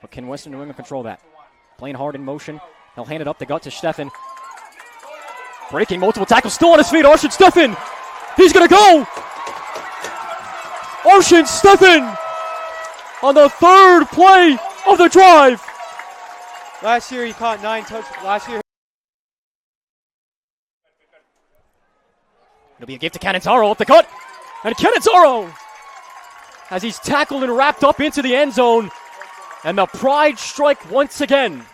But can Western New England control that? Playing hard in motion. He'll hand it up the gut to Steffen. Breaking multiple tackles, still on his feet. Ocean Steffen. He's going to go. Ocean Steffen on the third play of the drive. Last year he caught 9 touchdowns. Last year. It'll be a give to Cannizzaro up the gut. And Cannizzaro, as he's tackled and wrapped up into the end zone. And the pride strike once again.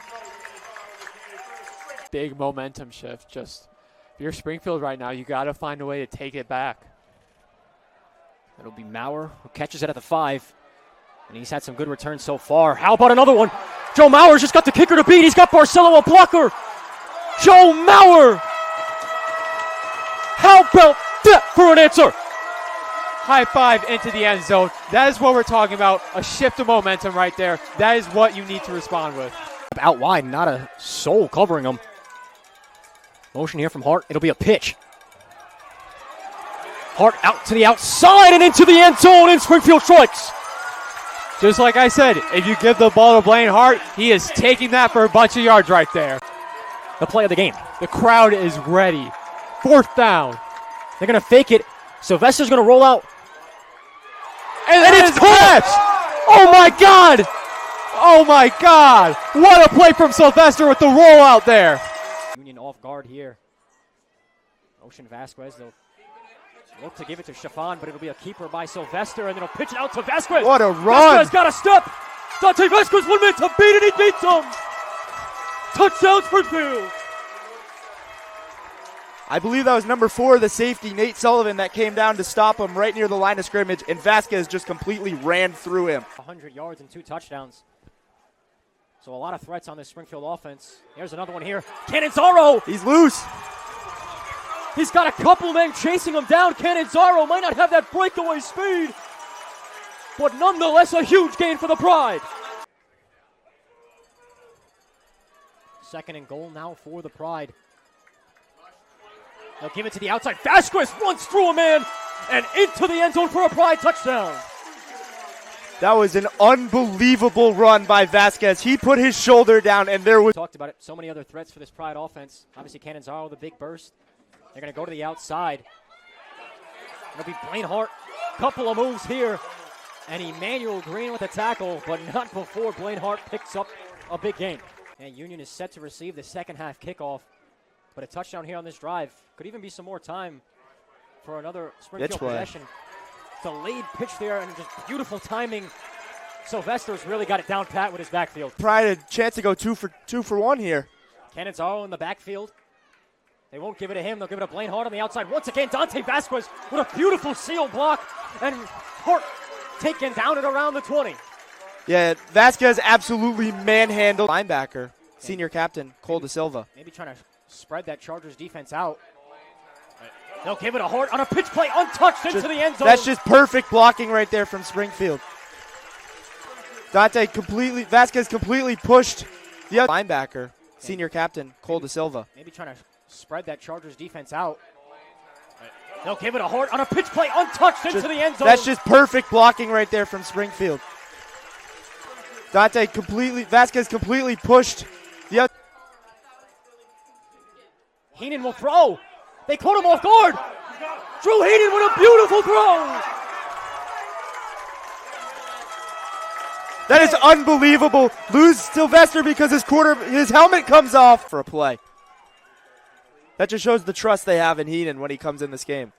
Big momentum shift. Just, if you're Springfield right now, you got to find a way to take it back. It'll be Maurer who catches it at the 5. And he's had some good returns so far. How about another one? Joe Mauer's just got the kicker to beat. He's got Barcelo a blocker. Joe Maurer. How about that for an answer? High five into the end zone. That is what we're talking about. A shift of momentum right there. That is what you need to respond with. Out wide, not a soul covering him. Motion here from Hart. It'll be a pitch. Hart out to the outside and into the end zone, and Springfield strikes. Just like I said, if you give the ball to Blaine Hart, he is taking that for a bunch of yards right there. The play of the game. The crowd is ready. 4th down. They're going to fake it. Sylvester's going to roll out. And it's caught! Oh my God! Oh my God! What a play from Sylvester with the rollout there. Union off guard here. Ocean Vasquez, they'll look to give it to Stefan, but it'll be a keeper by Sylvester, and then he'll pitch it out to Vasquez. What a run! Vasquez got a step. Dante Vasquez 1 minute to beat it. He beats him. Touchdown Springfield. I believe that was number 4, the safety, Nate Sullivan, that came down to stop him right near the line of scrimmage, and Vasquez just completely ran through him. 100 yards and 2 touchdowns. So a lot of threats on this Springfield offense. Here's another one here. Cannizzaro. He's loose. He's got a couple men chasing him down. Cannizzaro might not have that breakaway speed, but nonetheless a huge gain for the Pride. 2nd and goal now for the Pride. They'll give it to the outside. Vasquez runs through a man and into the end zone for a Pride touchdown. That was an unbelievable run by Vasquez. He put his shoulder down, and there was... Talked about it. So many other threats for this Pride offense. Obviously, Cannizzaro, the big burst. They're going to go to the outside. It'll be Blaine Hart. Couple of moves here. And Emmanuel Green with a tackle, but not before Blaine Hart picks up a big gain. And Union is set to receive the second half kickoff. But a touchdown here on this drive. Could even be some more time for another Springfield possession. Delayed pitch there and just beautiful timing. Sylvester's really got it down pat with his backfield. Pride a chance to go two for one here. Cannizzaro in the backfield. They won't give it to him. They'll give it to Blaine Hart on the outside. Once again, Dante Vasquez with a beautiful seal block. And Hart taken down at around the 20. Yeah, Vasquez absolutely manhandled linebacker, senior captain, Cole Da Silva. Maybe trying to spread that Chargers defense out. They'll give it to Hart on a pitch play, untouched into the end zone. That's just perfect blocking right there from Springfield. Vasquez completely pushed the other linebacker, senior captain, Cole Da Silva. Maybe trying to spread that Chargers defense out. They'll give it to Hart on a pitch play, untouched into the end zone. That's just perfect blocking right there from Springfield. Vasquez completely pushed the other. Heenan will throw. They caught him off guard. Drew Heenan with a beautiful throw. That is unbelievable. Lose Sylvester because his helmet comes off for a play. That just shows the trust they have in Heenan when he comes in this game.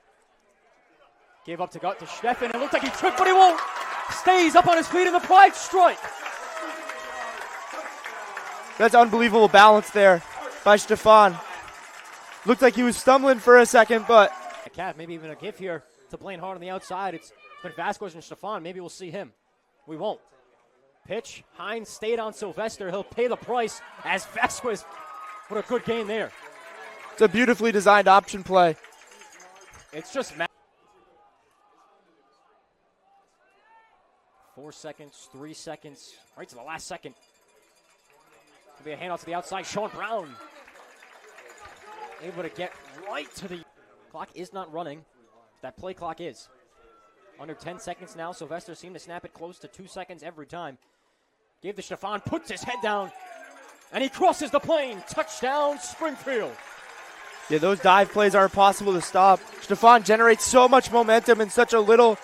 Gave up to gut to Steffen. It looked like he tripped, but he won't. Stays up on his feet in the Pride strike. That's unbelievable balance there by Stefan. Looked like he was stumbling for a second, but... A calf, maybe even a give here to Blaine Hart on the outside. It's been Vasquez and Stefan. Maybe we'll see him. We won't. Pitch. Hines stayed on Sylvester. He'll pay the price as Vasquez. What a good game there. It's a beautifully designed option play. It's just 4 seconds, 3 seconds, right to the last second. Could be a handoff to the outside. Sean Brown able to get right to the clock. Is not running. That play clock is. Under 10 seconds now. Sylvester seemed to snap it close to 2 seconds every time. Gave to Stefan, puts his head down, and he crosses the plane. Touchdown, Springfield. Yeah, those dive plays are impossible to stop. Stefan generates so much momentum in such a little.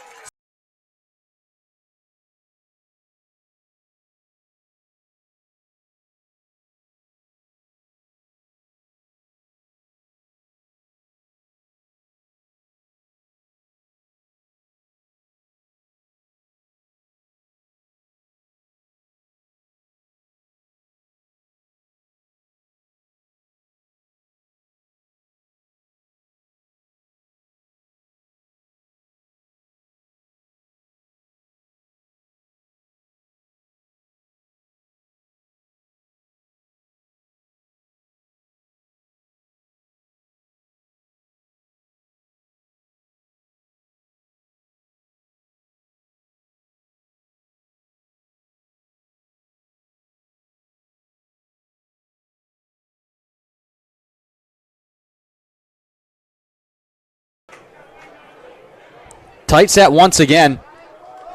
Tight set once again.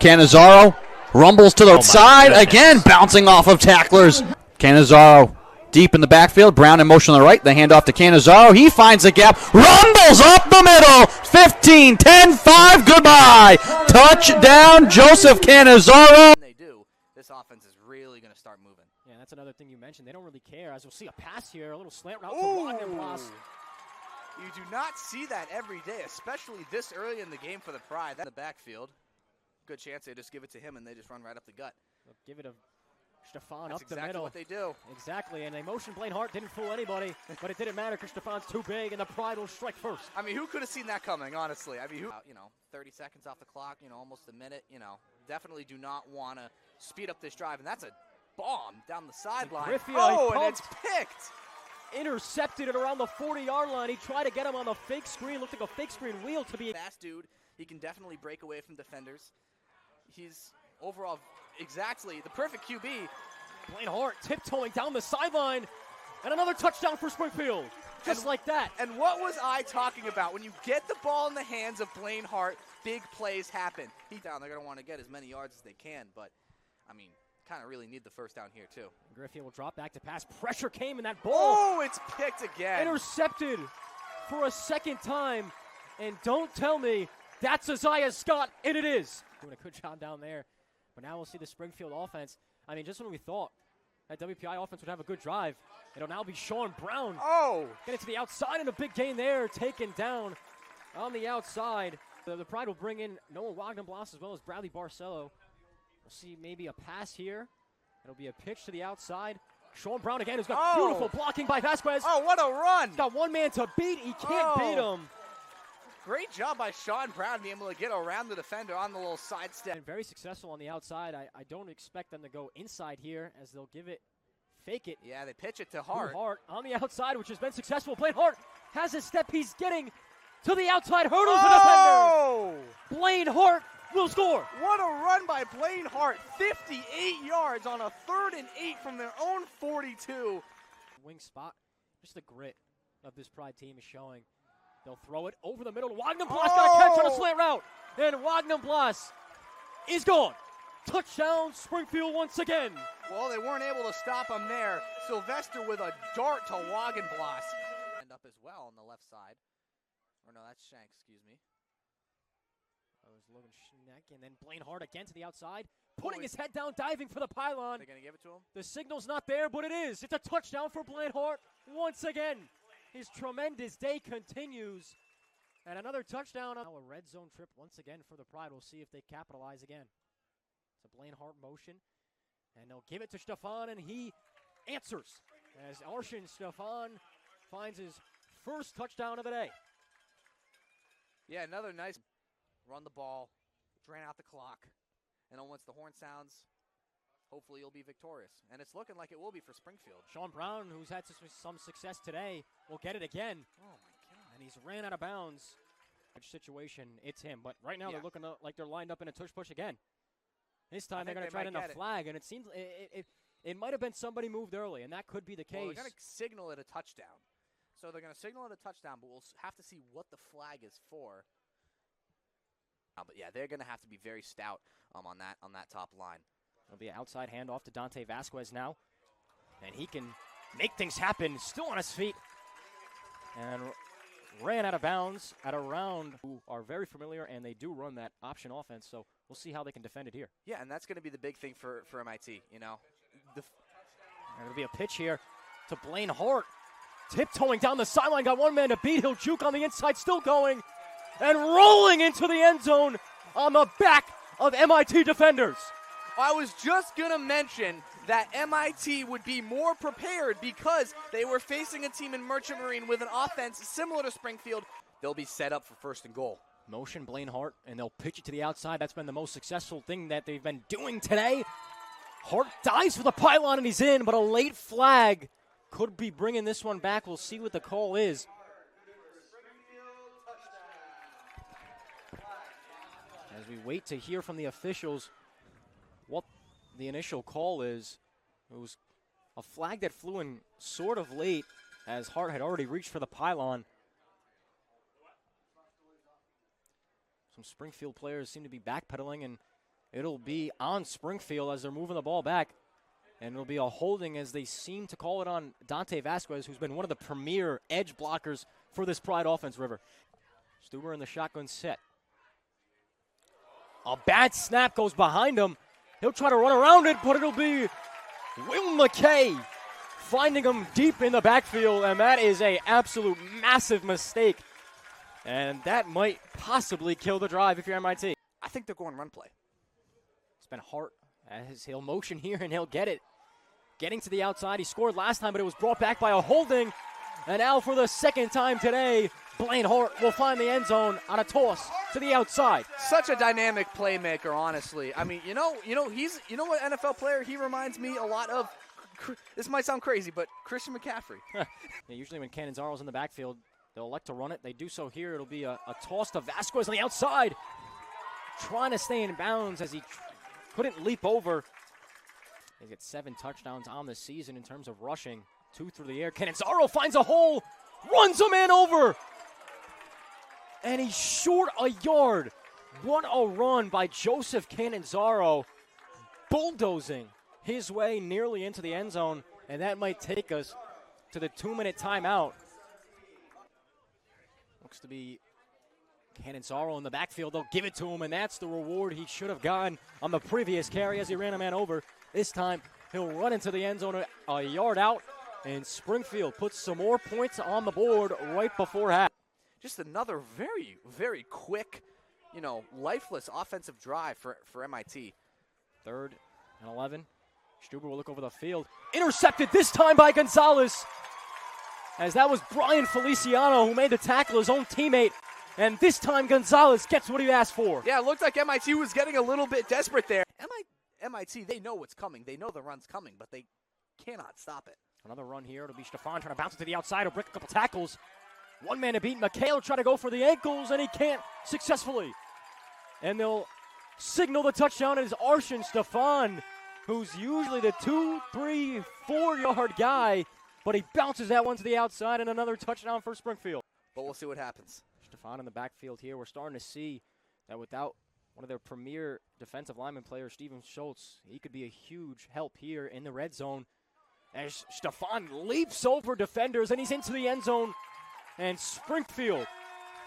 Cannizzaro rumbles to the side again, bouncing off of tacklers. Cannizzaro deep in the backfield. Brown in motion on the right. The handoff to Cannizzaro. He finds a gap. Rumbles up the middle. 15, 10, 5. Goodbye. Touchdown, Joseph Cannizzaro. They do. This offense is really going to start moving. Yeah, that's another thing you mentioned. They don't really care. As we'll see a pass here, a little slant route to Wagenblas. You do not see that every day, especially this early in the game for the Pride. That's the backfield. Good chance they just give it to him and they just run right up the gut. They'll give it to Stefan That's up the exactly middle. what they do. Exactly, and they motion Blaine Hart didn't fool anybody, but it didn't matter because Stefan's too big and the Pride will strike first. I mean, who could have seen that coming, honestly? I mean, who, 30 seconds off the clock, almost a minute, definitely do not want to speed up this drive. And that's a bomb down the sideline. Griffey, and it's picked. Intercepted it around the 40-yard line. He tried to get him on the fake screen. Looked like a fake screen wheel to be. Fast dude. He can definitely break away from defenders. He's overall exactly the perfect QB. Blaine Hart tiptoeing down the sideline. And another touchdown for Springfield. Just like that. And what was I talking about? When you get the ball in the hands of Blaine Hart, big plays happen. They're going to want to get as many yards as they can, but, I mean, kind of really need the first down here, too. Griffey will drop back to pass. Pressure came in that ball. Oh, it's picked again. Intercepted for a second time. And don't tell me that's Isaiah Scott, and it is. Doing a good job down there. But now we'll see the Springfield offense. I mean, just when we thought that WPI offense would have a good drive, it'll now be Sean Brown. Oh! Get it to the outside, and a big gain there, taken down on the outside. The Pride will bring in Noah Wagenblas as well as Bradley Barcelo. We'll see maybe a pass here. It'll be a pitch to the outside. Sean Brown again, who's got beautiful blocking by Vasquez. Oh, what a run! He's got one man to beat. He can't beat him. Great job by Sean Brown being able to get around the defender on the little side step. And very successful on the outside. I don't expect them to go inside here as they'll give it, fake it. Yeah, they pitch it to Hart. Hart on the outside, which has been successful. Blaine Hart has a step. He's getting to the outside, hurdles the defender. Blaine Hart will score. What a run by Blaine Hart. 58 yards on a 3rd and 8 from their own 42. Wing spot. Just the grit of this Pride team is showing. They'll throw it over the middle. Wagenblas got a catch on a slant route. And Wagenblas is gone. Touchdown, Springfield once again. Well, they weren't able to stop him there. Sylvester with a dart to Wagenblas. End up as well on the left side. Or no, that's Shank, excuse me. That was Logan Schneck, and then Blaine Hart again to the outside, putting his head down, diving for the pylon. They're going to give it to him? The signal's not there, but it is. It's a touchdown for Blaine Hart once again. His tremendous day continues. And another touchdown. Now a red zone trip once again for the Pride. We'll see if they capitalize again. It's a Blaine Hart motion. And they'll give it to Stefan, and he answers. As Arshan Stefan finds his first touchdown of the day. Yeah, another nice run the ball, drain out the clock. And then once the horn sounds, hopefully you'll be victorious. And it's looking like it will be for Springfield. Sean Brown, who's had some success today, will get it again. Oh, my God. And he's ran out of bounds. Which situation, it's him. But right now they're looking like they're lined up in a tush-push again. This time they're going to try to end a flag. And it seems it might have been somebody moved early, and that could be the case. Well, they're going to signal it a touchdown. So they're going to signal it a touchdown, but we'll have to see what the flag is for. But yeah, they're going to have to be very stout on that top line. It'll be an outside handoff to Dante Vasquez now. And he can make things happen, still on his feet. And ran out of bounds at a round who are very familiar, and they do run that option offense, so we'll see how they can defend it here. Yeah, and that's going to be the big thing for MIT, you know. There'll be a pitch here to Blaine Hart. Tiptoeing down the sideline, got one man to beat. He'll juke on the inside, still going. And rolling into the end zone on the back of MIT defenders. I was just going to mention that MIT would be more prepared because they were facing a team in Merchant Marine with an offense similar to Springfield. They'll be set up for 1st and goal. Motion Blaine Hart, and they'll pitch it to the outside. That's been the most successful thing that they've been doing today. Hart dives for the pylon, and he's in, but a late flag could be bringing this one back. We'll see what the call is. As we wait to hear from the officials what the initial call is. It was a flag that flew in sort of late as Hart had already reached for the pylon. Some Springfield players seem to be backpedaling, and it'll be on Springfield as they're moving the ball back. And it'll be a holding as they seem to call it on Dante Vasquez, who's been one of the premier edge blockers for this Pride offense, River. Stuber in the shotgun set. A bad snap goes behind him. He'll try to run around it, but it'll be Will McKay finding him deep in the backfield, and that is an absolute massive mistake. And that might possibly kill the drive if you're MIT. I think they're going run play. It's been Hart as he'll motion here, and he'll get it. Getting to the outside. He scored last time, but it was brought back by a holding. And now for the second time today, Blaine Hart will find the end zone on a toss to the outside. Such a dynamic playmaker, honestly. I mean, you know what NFL player he reminds me a lot of? This might sound crazy, but Christian McCaffrey. Yeah, usually when Cannonzaro's in the backfield, they'll elect to run it. They do so here. It'll be a toss to Vasquez on the outside. Trying to stay in bounds as he couldn't leap over. They get 7 touchdowns on the season in terms of rushing. 2 through the air. Cannonzaro finds a hole. Runs a man over. And he's short a yard. What a run by Joseph Cannonzaro. Bulldozing his way nearly into the end zone. And that might take us to the 2-minute timeout. Looks to be Cannonzaro in the backfield. They'll give it to him, and that's the reward he should have gotten on the previous carry as he ran a man over. This time, he'll run into the end zone a yard out, and Springfield puts some more points on the board right before half. Just another very, very quick, lifeless offensive drive for MIT. 3rd and 11. Stuber will look over the field. Intercepted this time by Gonzalez, as that was Brian Feliciano who made the tackle, his own teammate. And this time Gonzalez gets what he asked for. Yeah, it looked like MIT was getting a little bit desperate there. MIT, they know what's coming. They know the run's coming, but they cannot stop it. Another run here. It'll be Stefan trying to bounce it to the outside. He'll break a couple tackles. One man to beat. McKay will try to go for the ankles, and he can't successfully. And they'll signal the touchdown as Arshan Stefan, who's usually the 2, 3, 4-yard guy, but he bounces that one to the outside, and another touchdown for Springfield. But we'll see what happens. Stefan in the backfield here. We're starting to see that without one of their premier defensive lineman players, Steven Schultz, he could be a huge help here in the red zone. As Stefan leaps over defenders, and he's into the end zone. And Springfield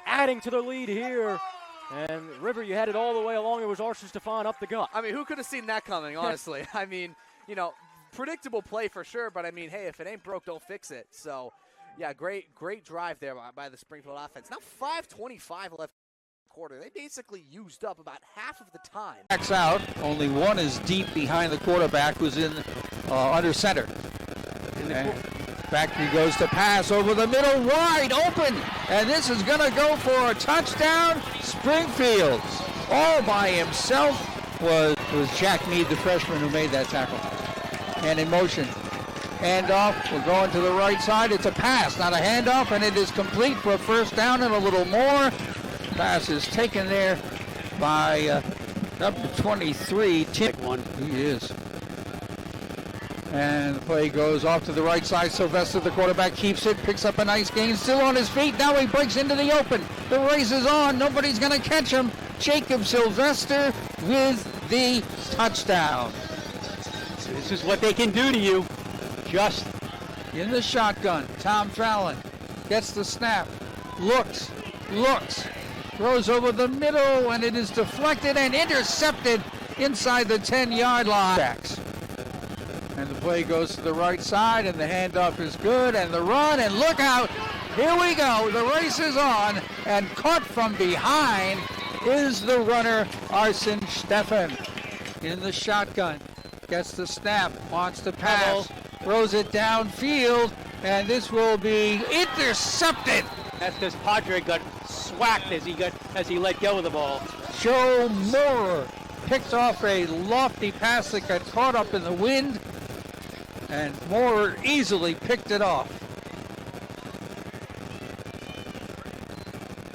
adding to the lead here. And River, you had it all the way along. It was Arshan Stefan up the gut. I mean, who could have seen that coming, honestly? I mean, predictable play for sure, but I mean, hey, if it ain't broke, don't fix it. So, yeah, great drive there by the Springfield offense. Now 5:25 left quarter. They basically used up about half of the time. Backs out. Only one is deep behind the quarterback, who's in under center. And back he goes to pass over the middle, wide open, and this is going to go for a touchdown. Springfield, all by himself, was Jack Mead, the freshman, who made that tackle. And in motion. Handoff, we're going to the right side. It's a pass, not a handoff, and it is complete for a first down and a little more. Pass is taken there by number 23, Tim. He is. And the play goes off to the right side. Sylvester, the quarterback, keeps it, picks up a nice gain, still on his feet. Now he breaks into the open. The race is on. Nobody's going to catch him. Jacob Sylvester with the touchdown. This is what they can do to you. Just in the shotgun. Tom Fallon gets the snap, looks, throws over the middle, and it is deflected and intercepted inside the 10-yard line. And the play goes to the right side, and the handoff is good, and the run, and look out. Here we go. The race is on, and caught from behind is the runner, Arson Steffen. In the shotgun, gets the snap, wants to pass, throws it downfield, and this will be intercepted. that's because Padre got swacked as he let go of the ball. Joe Moore picks off a lofty pass that got caught up in the wind, and Moore easily picked it off.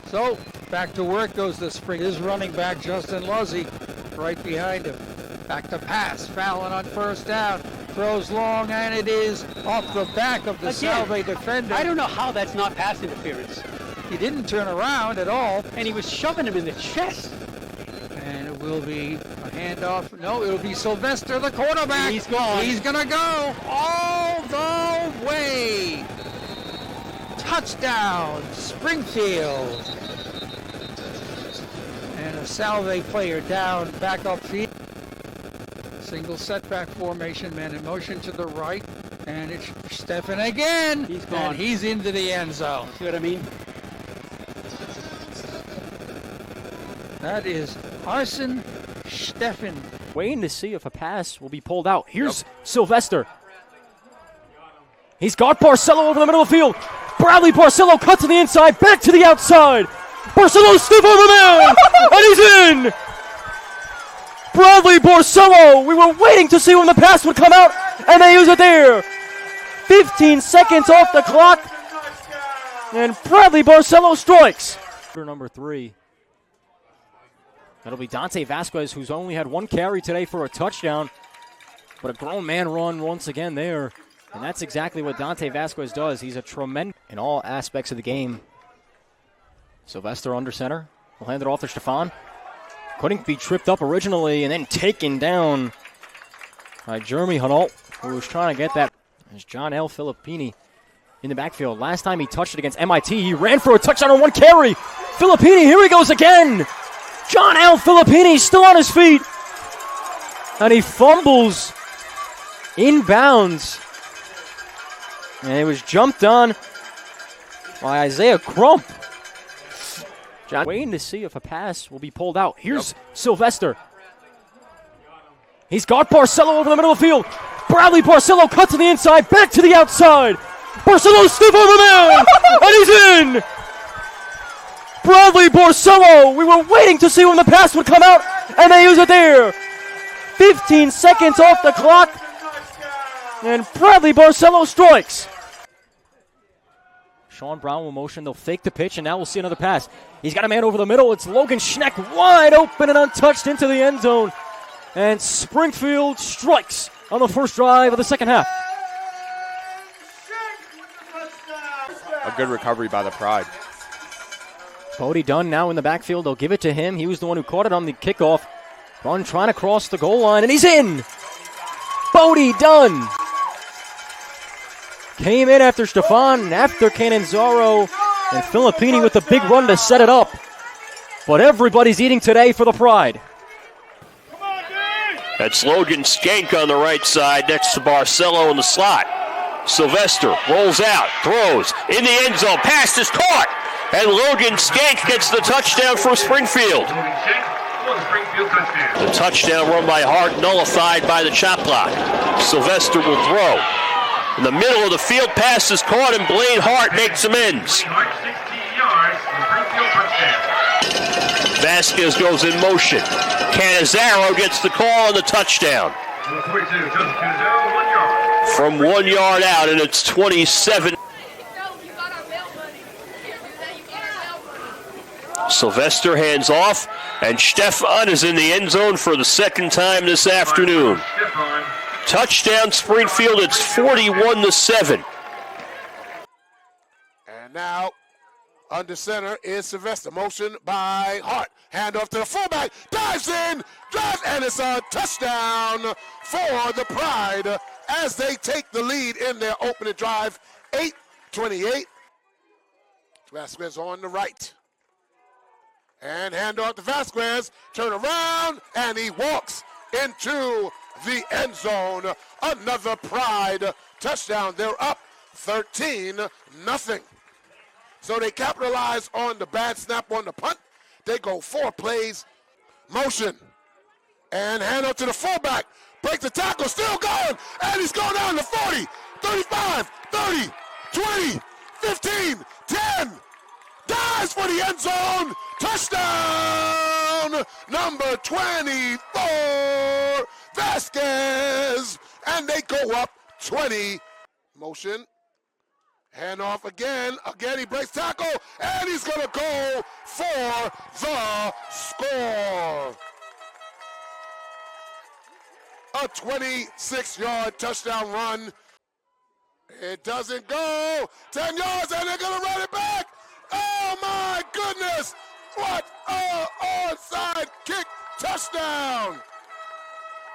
So back to work goes the Spring. His running back Justin Luzzy right behind him. Back to pass. Fallon on first down. Throws long, and it is off the back of the Salve defender. I don't know how that's not pass interference. He didn't turn around at all. And he was shoving him in the chest. And it will be a handoff. No, it'll be Sylvester, the quarterback. He's gone. He's going to go all the way. Touchdown, Springfield. And a Salve player down, back upfield. Single setback formation, man in motion to the right. And it's Steffen again. He's gone. And he's into the end zone. See what I mean? That is Arson Steffen. Waiting to see if a pass will be pulled out. Here's Sylvester. He's got Barcelo over the middle of the field. Bradley Barcelo cut to the inside, back to the outside. Barcelo stiff over man, and he's in. Bradley Barcelo, we were waiting to see when the pass would come out, and they use it there. 15 seconds off the clock, and Bradley Barcelo strikes. Number 3. That'll be Dante Vasquez, who's only had 1 carry today for a touchdown, but a grown man run once again there. And that's exactly what Dante Vasquez does. He's a tremendous in all aspects of the game. Sylvester under center. We'll hand it off to Stefan. Couldn't be tripped up originally and then taken down by Jeremy Hunnall, who was trying to get that. There's John L. Filippini in the backfield. Last time he touched it against MIT, he ran for a touchdown on 1 carry. Filippini, here he goes again. John L. Filippini still on his feet. And he fumbles inbounds. And it was jumped on by Isaiah Crump. John waiting to see if a pass will be pulled out. Here's Sylvester. He's got Barcelo over the middle of the field. Bradley Barcelo cut to the inside, back to the outside. Barcelo stiff over man, and he's in. Bradley Barcelo, we were waiting to see when the pass would come out, and they use it there. 15 seconds off the clock, and Bradley Barcelo strikes. Sean Brown will motion. They'll fake the pitch, and now we'll see another pass. He's got a man over the middle. It's Logan Schneck wide open and untouched into the end zone. And Springfield strikes on the first drive of the second half. A good recovery by the Pride. Bodie Dunn now in the backfield. They'll give it to him. He was the one who caught it on the kickoff. Dunn trying to cross the goal line, and he's in. Bodie Dunn came in after Stefan, after Cananzaro, and Filippini with the big run to set it up. But everybody's eating today for the Pride. That's Logan Skank on the right side next to Barcelo in the slot. Sylvester rolls out, throws in the end zone, pass is caught, and Logan Skank gets the touchdown from Springfield. The touchdown run by Hart nullified by the chop block. Sylvester will throw. In the middle of the field, pass is caught, and Blaine Hart makes amends. Vasquez goes in motion. Canizaro gets the call on the touchdown. From 1 yard out, and it's 27. Sylvester hands off, and Stefan is in the end zone for the second time this afternoon. Touchdown Springfield, it's 41-7. And now Under center is Sylvester. Motion by Hart. Hand off to the fullback. Dives in. Drives, and it's a touchdown for the Pride as they take the lead in their opening drive. 8-28. Vasquez on the right. And hand off to Vasquez. Turn around, and he walks into the end zone. Another Pride touchdown. They're up 13-0. So they capitalize on the bad snap on the punt. They go 4 plays. Motion. And hand up to the fullback. Breaks the tackle. Still going. And he's going down to 40, 35, 30, 20, 15, 10. Dives for the end zone. Touchdown. Number 24. Vasquez. And they go up 20. Motion. Hand off again. Again, he breaks tackle, and he's going to go for the score. A 26-yard touchdown run. It doesn't go. 10 yards, and they're going to run it back. Oh, my goodness. What a onside kick touchdown.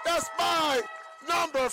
That's by number